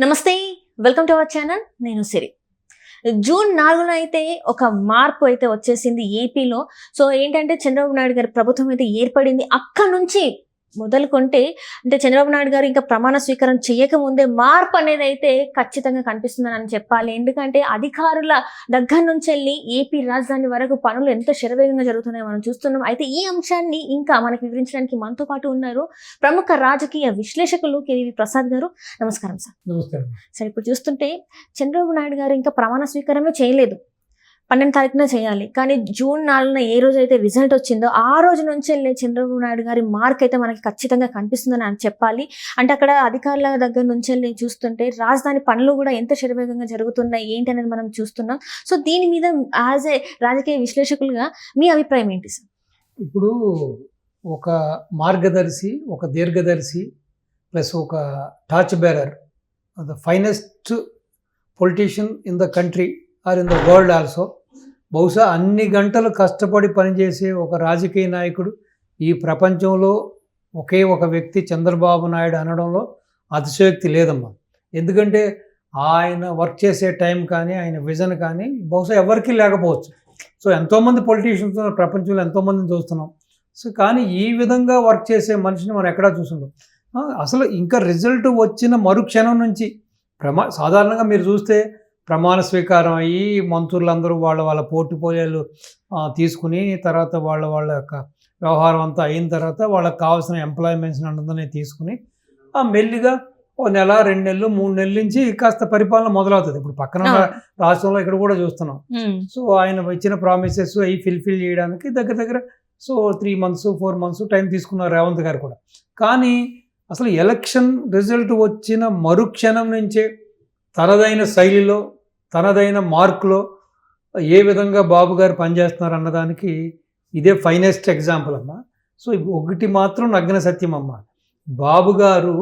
నమస్తే, welcome to our channel. నేను సిరి. June 4న అయితే ఒక మార్పు అయితే వచ్చేసింది ఏపీలో. సో ఏంటంటే చంద్రబాబు నాయుడు గారి ప్రభుత్వం అయితే ఏర్పడింది. అక్కడి నుంచి మొదలుకొంటే అంటే చంద్రబాబు నాయుడు గారు ఇంకా ప్రమాణ స్వీకారం చేయకముందే మార్పు అనేది అయితే ఖచ్చితంగా కనిపిస్తుందని చెప్పాలి. ఎందుకంటే అధికారుల దగ్గర నుంచి వెళ్ళి ఏపీ రాజధాని వరకు పనులు ఎంత శరవేగంగా జరుగుతున్నాయో మనం చూస్తున్నాం. అయితే ఈ అంశాన్ని ఇంకా మనకి వివరించడానికి మనతో పాటు ఉన్నారు ప్రముఖ రాజకీయ విశ్లేషకులు కేవీ ప్రసాద్ గారు. నమస్కారం సార్. నమస్కారం సార్, ఇప్పుడు చూస్తుంటే చంద్రబాబు నాయుడు గారు ఇంకా ప్రమాణ స్వీకారమే చేయలేదు. 12 తారీఖున చేయాలి. కానీ జూన్ 4న ఏ రోజు అయితే రిజల్ట్ వచ్చిందో ఆ రోజు నుంచి వెళ్ళే చంద్రబాబు నాయుడు గారి మార్క్ అయితే మనకి ఖచ్చితంగా కనిపిస్తుందని అని చెప్పాలి. అంటే అక్కడ అధికారుల దగ్గర నుంచి వెళ్ళి చూస్తుంటే రాజధాని పనులు కూడా ఎంత శరవేగంగా జరుగుతున్నాయి ఏంటి అనేది మనం చూస్తున్నాం. సో దీని మీద యాజ్ ఏ రాజకీయ విశ్లేషకులుగా మీ అభిప్రాయం ఏంటి సార్? ఇప్పుడు ఒక మార్గదర్శి, ఒక దీర్ఘదర్శి ప్లస్ ఒక torch bearer, the finest politician in the country or in the world also. బహుశా అన్ని గంటలు కష్టపడి పనిచేసే ఒక రాజకీయ నాయకుడు ఈ ప్రపంచంలో ఒకే ఒక వ్యక్తి చంద్రబాబు నాయుడు అనడంలో అతిశయోక్తి లేదమ్మా. ఎందుకంటే ఆయన వర్క్ చేసే టైం కానీ ఆయన విజన్ కానీ బహుశా ఎవరికీ లేకపోవచ్చు. సో ఎంతోమంది పొలిటీషియన్స్ ప్రపంచంలో ఎంతోమందిని చూస్తున్నాం. సో కానీ ఈ విధంగా వర్క్ చేసే మనిషిని మనం ఎక్కడా చూస్తున్నాం. అసలు ఇంకా రిజల్ట్ వచ్చిన మరుక్షణం నుంచి సాధారణంగా మీరు చూస్తే ప్రమాణ స్వీకారం అయ్యి మంత్రులందరూ వాళ్ళ పోర్ట్ఫోలియోలు తీసుకుని తర్వాత వాళ్ళ యొక్క వ్యవహారం అంతా అయిన తర్వాత వాళ్ళకి కావాల్సిన ఎంప్లాయ్మెంట్స్ని అందరినీ తీసుకుని మెల్లిగా ఓ నెల 2 నెలలు 3 నెలల నుంచి కాస్త పరిపాలన మొదలవుతుంది. ఇప్పుడు పక్కన రాష్ట్రంలో ఇక్కడ కూడా చూస్తున్నాం. సో ఆయన ఇచ్చిన ప్రామిసెస్ అవి ఫిల్ఫిల్ చేయడానికి దగ్గర 3 months 4 months టైం తీసుకున్నారు రేవంత్ గారు కూడా. కానీ అసలు ఎలక్షన్ రిజల్ట్ వచ్చిన మరుక్షణం నుంచే తనదైన శైలిలో తనదైన మార్కులో ఏ విధంగా బాబు గారు పనిచేస్తున్నారు అన్నదానికి ఇదే ఫైనెస్ట్ ఎగ్జాంపుల్ అమ్మ. సో ఒకటి మాత్రం నగ్న సత్యం అమ్మ, బాబు గారు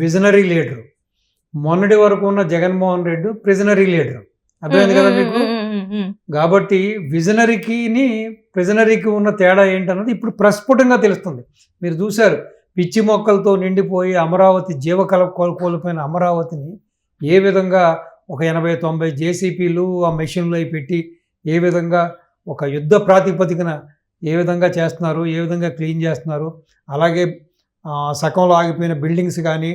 విజనరీ లీడరు. మొన్నటి వరకు ఉన్న జగన్మోహన్ రెడ్డి ప్రిజనరీ లీడరు. అర్థమైంది కదా మీకు? కాబట్టి ప్రిజనరీకి ఉన్న తేడా ఏంటన్నది ఇప్పుడు ప్రస్ఫుటంగా తెలుస్తుంది. మీరు చూశారు, పిచ్చి మొక్కలతో నిండిపోయి అమరావతి జీవకళ కోల్పోయిన అమరావతిని ఏ విధంగా ఒక 80-90 జేసీపీలు ఆ మెషిన్లు అవి పెట్టి ఏ విధంగా ఒక యుద్ధ ప్రాతిపదికన ఏ విధంగా చేస్తున్నారు, ఏ విధంగా క్లీన్ చేస్తున్నారు. అలాగే సగంలో ఆగిపోయిన బిల్డింగ్స్ కానీ,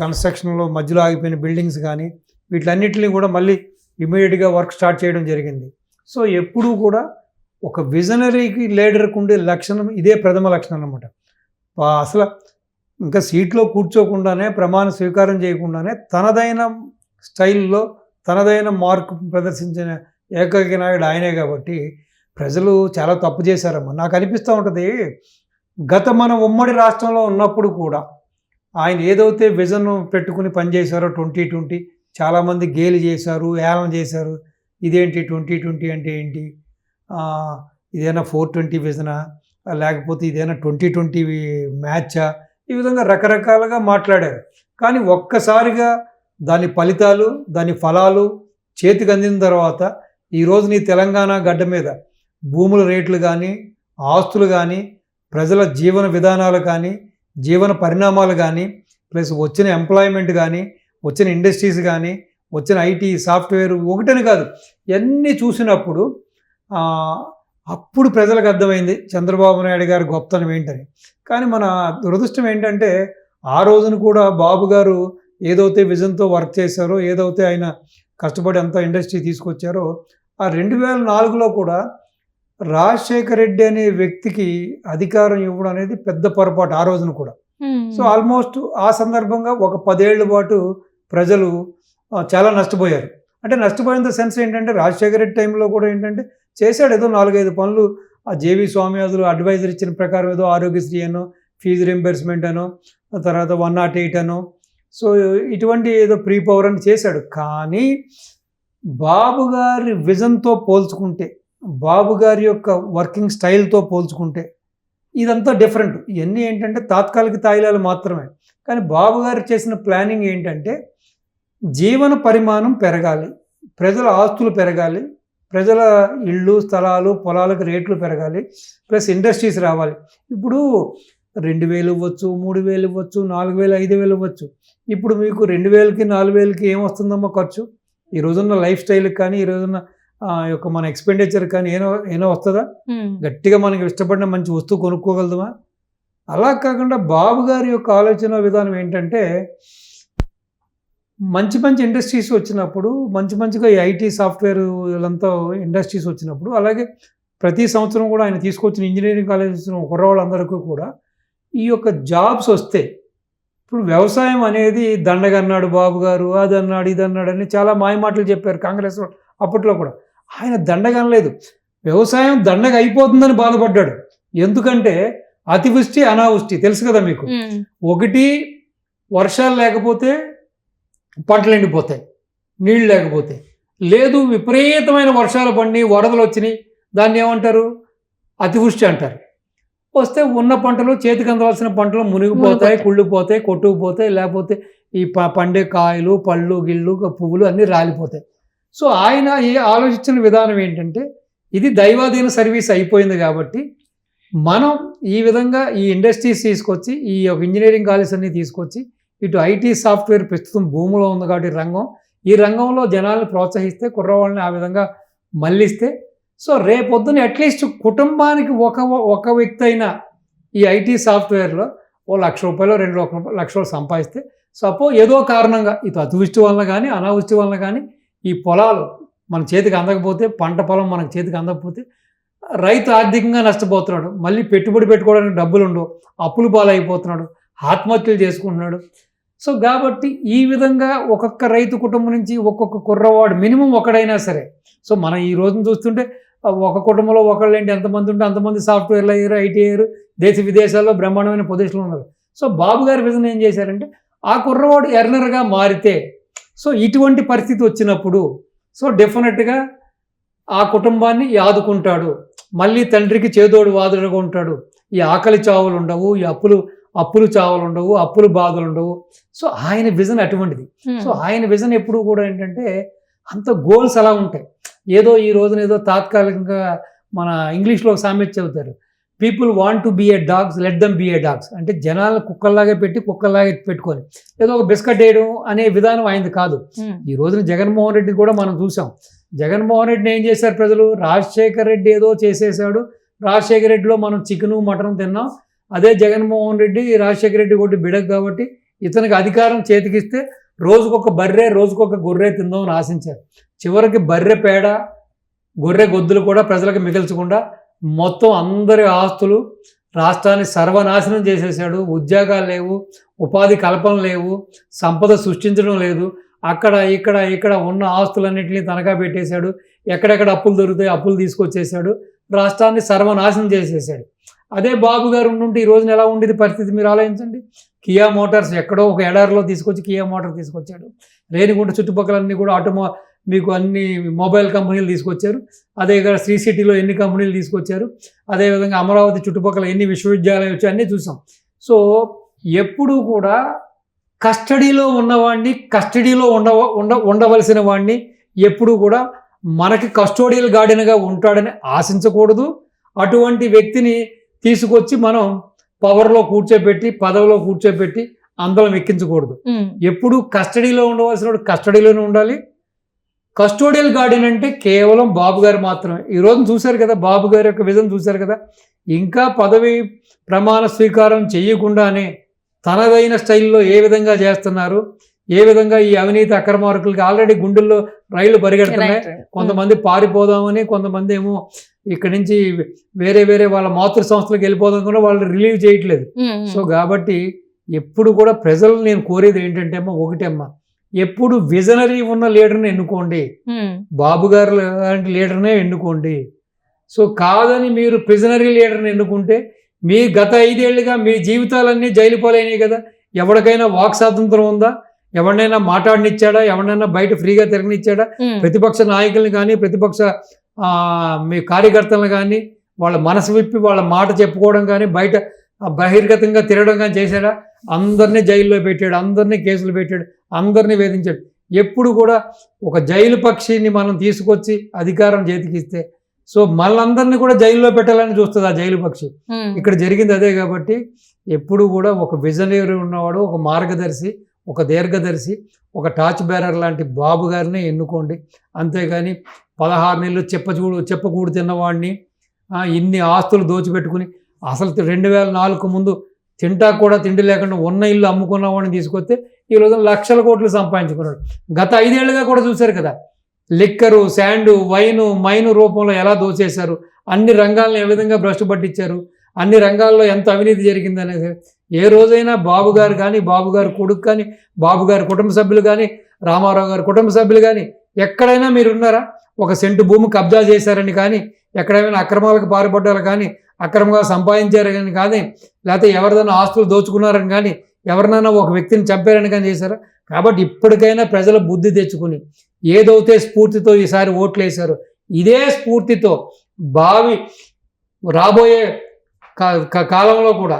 కన్స్ట్రక్షన్లో మధ్యలో ఆగిపోయిన బిల్డింగ్స్ కానీ వీటిలన్నింటినీ కూడా మళ్ళీ ఇమీడియట్గా వర్క్ స్టార్ట్ చేయడం జరిగింది. సో ఎప్పుడూ కూడా ఒక విజనరీకి లీడర్కి ఉండే లక్షణం ఇదే ప్రథమ లక్షణం అన్నమాట. అసలు ఇంకా సీట్లో కూర్చోకుండానే ప్రమాణ స్వీకారం చేయకుండానే తనదైన స్టైల్లో తనదైన మార్కు ప్రదర్శించిన ఏకైక నాయుడు ఆయనే. కాబట్టి ప్రజలు చాలా తప్పు చేశారమ్మా. నాకు అనిపిస్తూ ఉంటుంది, మన ఉమ్మడి రాష్ట్రంలో ఉన్నప్పుడు కూడా ఆయన ఏదైతే విజన్ పెట్టుకుని పనిచేశారో 2020 చాలామంది గేలి చేశారు, ఏలన చేశారు. ఇదేంటి 2020 అంటే ఏంటి, ఇదేనా 420 విజనా, లేకపోతే ఇదేనా 2020 మ్యాచా, ఈ విధంగా రకరకాలుగా మాట్లాడారు. కానీ ఒక్కసారిగా దాని ఫలితాలు, దాని ఫలాలు చేతికి అందిన తర్వాత ఈరోజు నీ తెలంగాణ గడ్డ మీద భూముల రేట్లు కానీ, ఆస్తులు కానీ, ప్రజల జీవన విధానాలు కానీ, జీవన పరిణామాలు కానీ, ప్లస్ వచ్చిన ఎంప్లాయ్మెంట్ కానీ, వచ్చిన ఇండస్ట్రీస్ కానీ, వచ్చిన ఐటీ సాఫ్ట్వేర్ ఒకటని కాదు ఇవన్నీ చూసినప్పుడు అప్పుడు ప్రజలకు అర్థమైంది చంద్రబాబు నాయుడు గారి గొప్పతనం ఏంటని. కానీ మన దురదృష్టం ఏంటంటే ఆ రోజున కూడా బాబు గారు ఏదైతే విజన్తో వర్క్ చేశారో, ఏదైతే ఆయన కష్టపడి అంత ఇండస్ట్రీ తీసుకొచ్చారో, ఆ 2004లో కూడా రాజశేఖర రెడ్డి అనే వ్యక్తికి అధికారం ఇవ్వడం అనేది పెద్ద పొరపాటు ఆ రోజున కూడా. సో ఆల్మోస్ట్ ఆ సందర్భంగా ఒక 10 ఏళ్ల పాటు ప్రజలు చాలా నష్టపోయారు. అంటే నష్టపోయిన సెన్స్ ఏంటంటే రాజశేఖర రెడ్డి టైంలో కూడా ఏంటంటే చేశాడు ఏదో 4-5 పనులు. ఆ జేవి స్వామియాదులు అడ్వైజర్ ఇచ్చిన ప్రకారం ఏదో ఆరోగ్యశ్రీ అనో, ఫీజు రింబర్స్మెంట్ అనో, తర్వాత 108 అనో, సో ఇటువంటి ఏదో ప్రీ పవర్ అని చేశాడు. కానీ బాబు గారి విజన్తో పోల్చుకుంటే, బాబు గారి యొక్క వర్కింగ్ స్టైల్తో పోల్చుకుంటే ఇదంతా డిఫరెంట్. ఇవన్నీ ఏంటంటే తాత్కాలిక తాయిలాలు మాత్రమే. కానీ బాబు గారు చేసిన ప్లానింగ్ ఏంటంటే జీవన పరిమాణం పెరగాలి, ప్రజల ఆస్తులు పెరగాలి, ప్రజల ఇళ్ళు స్థలాలు పొలాలకు రేట్లు పెరగాలి, ప్లస్ ఇండస్ట్రీస్ రావాలి. ఇప్పుడు 2,000 ఇవ్వచ్చు, 3,000 ఇవ్వచ్చు, 4,000, 5,000 ఇవ్వచ్చు. ఇప్పుడు మీకు 2,000కి 4,000కి ఏమొస్తుందమ్మా ఖర్చు? ఈ రోజున్న లైఫ్ స్టైల్కి కానీ, ఈ రోజున్న యొక్క మన ఎక్స్పెండిచర్ కానీ ఏదో వస్తుందా? గట్టిగా మనకి ఇష్టపడిన మంచి వస్తువు కొనుక్కోగలదుమా? అలా కాకుండా బాబు గారి యొక్క ఆలోచన విధానం ఏంటంటే, మంచి మంచి ఇండస్ట్రీస్ వచ్చినప్పుడు, మంచిగా ఈ ఐటీ సాఫ్ట్వేర్ వీళ్ళంతా ఇండస్ట్రీస్ వచ్చినప్పుడు, అలాగే ప్రతి సంవత్సరం కూడా ఆయన తీసుకొచ్చిన ఇంజనీరింగ్ కాలేజ్ వచ్చిన కుర్రవాళ్ళందరికీ కూడా ఈ యొక్క జాబ్స్ వస్తే, ఇప్పుడు వ్యవసాయం అనేది దండగన్నాడు బాబు గారు, అది అన్నాడు ఇది అన్నాడు అని చాలా మాయమాటలు చెప్పారు కాంగ్రెస్ అప్పట్లో కూడా. ఆయన దండగనలేదు, వ్యవసాయం దండగ అయిపోతుందని బాధపడ్డాడు. ఎందుకంటే అతివృష్టి అనావృష్టి తెలుసు కదా మీకు. ఒకటి, వర్షాలు లేకపోతే పంటలు ఎండిపోతాయి, నీళ్ళు లేకపోతే. లేదు, విపరీతమైన వర్షాలు పడి వరదలు వచ్చినాయి, దాన్ని ఏమంటారు? అతివృష్టి అంటారు. వస్తే ఉన్న పంటలు, చేతికి అందవలసిన పంటలు మునిగిపోతాయి, కుళ్ళిపోతాయి, కొట్టుకుపోతాయి, లేకపోతే ఈ పండే కాయలు, పళ్ళు, గిళ్ళు, పువ్వులు అన్నీ రాలిపోతాయి. సో ఆయన ఆలోచించిన విధానం ఏంటంటే, ఇది దైవాధీన సర్వీస్ అయిపోయింది కాబట్టి మనం ఈ విధంగా ఈ ఇండస్ట్రీస్ తీసుకొచ్చి, ఈ యొక్క ఇంజనీరింగ్ కాలేజ్ అన్ని తీసుకొచ్చి, ఇటు ఐటీ సాఫ్ట్వేర్ ప్రస్తుతం భూమిలో ఉంది కాబట్టి రంగం, ఈ రంగంలో జనాలను ప్రోత్సహిస్తే, కుర్రవాళ్ళని ఆ విధంగా మళ్ళిస్తే, సో రేపొద్దున అట్లీస్ట్ కుటుంబానికి ఒక వ్యక్తి అయినా ఈ ఐటీ సాఫ్ట్వేర్లో ఓ ₹1,00,000, ₹2,00,000 సంపాదిస్తే, సపోజ్ ఏదో కారణంగా ఇటు అతివృష్టి వలన కానీ, అనావృష్టి వలన కానీ ఈ పొలాలు మన చేతికి అందకపోతే, పంట పొలం మనకు చేతికి అందకపోతే రైతు ఆర్థికంగా నష్టపోతున్నాడు. మళ్ళీ పెట్టుబడి పెట్టుకోవడానికి డబ్బులు ఉండవు, అప్పులు పాలైపోతున్నాడు, ఆత్మహత్యలు చేసుకుంటున్నాడు. సో కాబట్టి ఈ విధంగా ఒక్కొక్క రైతు కుటుంబం నుంచి ఒక్కొక్క కుర్రవాడు మినిమం ఒకడైనా సరే. సో మనం ఈ రోజున చూస్తుంటే ఒక కుటుంబంలో ఒకళ్ళు ఏంటి ఎంతమంది ఉంటే అంతమంది సాఫ్ట్వేర్లు అయ్యారు, ఐటీ అయ్యారు, దేశ విదేశాల్లో బ్రహ్మాండమైన పొజిషన్లు ఉన్నారు. సో బాబు గారి విజన్ ఏం చేశారంటే, ఆ కుర్రవాడు ఎర్నర్గా మారితే, సో ఇటువంటి పరిస్థితి వచ్చినప్పుడు సో డెఫినెట్గా ఆ కుటుంబాన్ని ఆదుకుంటాడు, మళ్ళీ తండ్రికి చేదోడు వాదుడుగా ఉంటాడు, ఈ ఆకలి చావులు ఉండవు, ఈ అప్పులు చావులు ఉండవు, అప్పులు బాధలు ఉండవు. సో ఆయన విజన్ అటువంటిది. సో ఆయన విజన్ ఎప్పుడు కూడా ఏంటంటే, అంత గోల్స్ అలా ఉంటాయి. ఏదో ఈ రోజున ఏదో తాత్కాలికంగా మన ఇంగ్లీష్లో సామెత చెబుతారు, people want to be a dogs, let them be a dogs. అంటే జనాలను కుక్కల్లాగే పెట్టుకొని ఏదో ఒక బిస్కెట్ వేయడం అనే విధానం ఆయనది కాదు. ఈ రోజున జగన్మోహన్ రెడ్డి కూడా మనం చూసాం. జగన్మోహన్ రెడ్డిని ఏం చేశారు ప్రజలు? రాజశేఖర్ రెడ్డి ఏదో చేసేసాడు, రాజశేఖర్ రెడ్డిలో మనం చికెను మటన్ తిన్నాం. అదే జగన్మోహన్ రెడ్డి రాజశేఖర్ రెడ్డి కొట్టి బిడక్ కాబట్టి ఇతనికి అధికారం చేతికిస్తే రోజుకొక బర్రె, రోజుకొక గొర్రె తిందామని ఆశించారు. చివరికి బర్రె పేడ, గొర్రె గొద్దులు కూడా ప్రజలకు మిగల్చకుండా మొత్తం అందరి ఆస్తులు రాష్ట్రాన్ని సర్వనాశనం చేసేసాడు. ఉద్యోగాలు లేవు, ఉపాధి కల్పన లేవు, సంపద సృష్టించడం లేదు. అక్కడ ఇక్కడ ఉన్న ఆస్తులన్నింటినీ తనఖా పెట్టేశాడు. ఎక్కడెక్కడ అప్పులు దొరుకుతాయి అప్పులు తీసుకొచ్చేసాడు, రాష్ట్రాన్ని సర్వనాశనం చేసేసాడు. అదే బాబు గారు ఉండుంటే ఈ రోజున ఎలా ఉండేది పరిస్థితి మీరు ఆలోచించండి. కియా మోటార్స్ ఎక్కడో ఒక ఎడారిలో తీసుకొచ్చి కియా మోటార్ తీసుకొచ్చాడు. రేణిగుంట చుట్టుపక్కలన్నీ కూడా మీకు అన్ని మొబైల్ కంపెనీలు తీసుకొచ్చారు. అదే ఇక్కడ శ్రీ సిటీలో ఎన్ని కంపెనీలు తీసుకొచ్చారు. అదేవిధంగా అమరావతి చుట్టుపక్కల ఎన్ని విశ్వవిద్యాలయాలు వచ్చాయి అన్నీ చూసాం. సో ఎప్పుడూ కూడా కస్టడీలో ఉన్నవాడిని, కస్టడీలో ఉండవలసిన వాడిని ఎప్పుడూ కూడా మనకి కస్టోడియల్ గార్డెన్గా ఉంటాడని ఆశించకూడదు. అటువంటి వ్యక్తిని తీసుకొచ్చి మనం పవర్లో కూర్చోబెట్టి, పదవిలో కూర్చోబెట్టి అందరం ఎక్కించకూడదు. ఎప్పుడు కస్టడీలో ఉండవలసిన కస్టడీలోనే ఉండాలి. కస్టోడియల్ గార్డెన్ అంటే కేవలం బాబు గారు మాత్రమే. ఈ రోజు చూశారు కదా, బాబు గారి యొక్క విజన్ చూశారు కదా. ఇంకా పదవి ప్రమాణ స్వీకారం చేయకుండానే తనదైన స్టైల్లో ఏ విధంగా చేస్తున్నారు, ఏ విధంగా ఈ అవినీతి అక్రమార్కులకి ఆల్రెడీ గుండెల్లో రైళ్లు పరిగెడుతున్నాయి. కొంతమంది పారిపోదామని, కొంతమంది ఏమో ఇక్కడి నుంచి వేరే వాళ్ళ మాతృ సంస్థలకు వెళ్ళిపోదాం కూడా వాళ్ళు రిలీవ్ చేయట్లేదు. సో కాబట్టి ఎప్పుడు కూడా ప్రజలు నేను కోరేది ఏంటంటే అమ్మా, ఒకటమ్మా, ఎప్పుడు విజనరీ ఉన్న లీడర్ని ఎన్నుకోండి, బాబు గారు లాంటి లీడర్నే ఎన్నుకోండి. సో కాదని మీరు ప్రిజనరీ లీడర్ని ఎన్నుకుంటే మీ గత 5 ఏళ్ళుగా మీ జీవితాలన్నీ జైలు పాలైనాయి కదా. ఎవరికైనా వాక్ స్వాతంత్రం ఉందా? ఎవరినైనా మాట్లాడనిచ్చాడా? ఎవరినైనా బయట ఫ్రీగా తిరగనిచ్చాడా? ప్రతిపక్ష నాయకుల్ని కానీ, ప్రతిపక్ష మీ కార్యకర్తలను కానీ వాళ్ళ మనసు విప్పి వాళ్ళ మాట చెప్పుకోవడం కానీ, బయట బహిర్గతంగా తిరగడం కానీ చేశాడా? అందరినీ జైల్లో పెట్టాడు, అందరినీ కేసులు పెట్టాడు, అందరినీ వేధించాడు. ఎప్పుడు కూడా ఒక జైలు పక్షిని మనం తీసుకొచ్చి అధికారం చేతికిస్తే సో మళ్ళందరినీ కూడా జైల్లో పెట్టాలని చూస్తుంది ఆ జైలు పక్షి. ఇక్కడ జరిగింది అదే. కాబట్టి ఎప్పుడు కూడా ఒక విజనరీ ఉన్నవాడు, ఒక మార్గదర్శి, ఒక దీర్ఘదర్శి, ఒక టార్చ్ బేరర్ లాంటి బాబు గారినే ఎన్నుకోండి. అంతేగాని 16 నెలలు చెప్పకూడు తిన్నవాడిని, ఇన్ని ఆస్తులు దోచిపెట్టుకుని, అసలు 2004 ముందు తింటా కూడా తిండి లేకుండా ఉన్న ఇల్లు అమ్ముకున్న వాడిని తీసుకొస్తే ఈరోజు లక్షల కోట్లు సంపాదించుకున్నాడు. గత 5 ఏళ్ళుగా కూడా చూశారు కదా, లిక్కరు, శాండు, వైను, మైను రూపంలో ఎలా దోచేశారు, అన్ని రంగాలను ఏ విధంగా భ్రష్టు పట్టించారు, అన్ని రంగాల్లో ఎంత అవినీతి జరిగిందనేది ఏ రోజైనా బాబు గారు కానీ, బాబు గారు కొడుకు కానీ, బాబు గారి కుటుంబ సభ్యులు కానీ, రామారావు గారి కుటుంబ సభ్యులు కానీ ఎక్కడైనా మీరు ఉన్నారా? ఒక సెంటు భూమి కబ్జా చేశారని కానీ, ఎక్కడైనా అక్రమాలకు పాల్పడ్డారు కానీ, అక్రమంగా సంపాదించారని కానీ, లేకపోతే ఎవరిదైనా ఆస్తులు దోచుకున్నారని కానీ, ఎవరినైనా ఒక వ్యక్తిని చంపారని కానీ చేశారా? కాబట్టి ఇప్పటికైనా ప్రజల బుద్ధి తెచ్చుకుని ఏదైతే స్ఫూర్తితో ఈసారి ఓట్లు వేశారో ఇదే స్ఫూర్తితో రాబోయే కాలంలో కూడా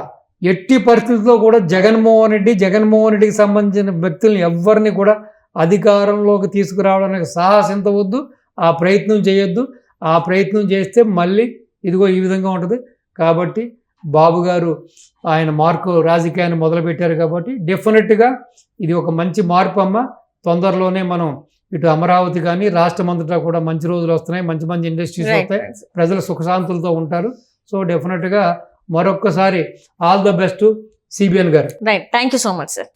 ఎట్టి పరిస్థితుల్లో కూడా జగన్మోహన్ రెడ్డికి సంబంధించిన వ్యక్తులను ఎవరిని కూడా అధికారంలోకి తీసుకురావడానికి సాహసింత వద్దు, ఆ ప్రయత్నం చేయొద్దు. ఆ ప్రయత్నం చేస్తే మళ్ళీ ఇదిగో ఈ విధంగా ఉంటుంది. కాబట్టి బాబు గారు ఆయన రాజకీయాన్ని మొదలుపెట్టారు కాబట్టి డెఫినెట్గా ఇది ఒక మంచి మార్పు అమ్మ. తొందరలోనే మనం ఇటు అమరావతి కానీ రాష్ట్రం అంతటా కూడా మంచి రోజులు వస్తున్నాయి, మంచి మంచి ఇండస్ట్రీస్ వస్తాయి, ప్రజలు సుఖశాంతులతో ఉంటారు. సో డెఫినెట్గా మరొక్కసారి ఆల్ ద బెస్ట్ సిబిఎన్ గారు. Right, thank you so much sir.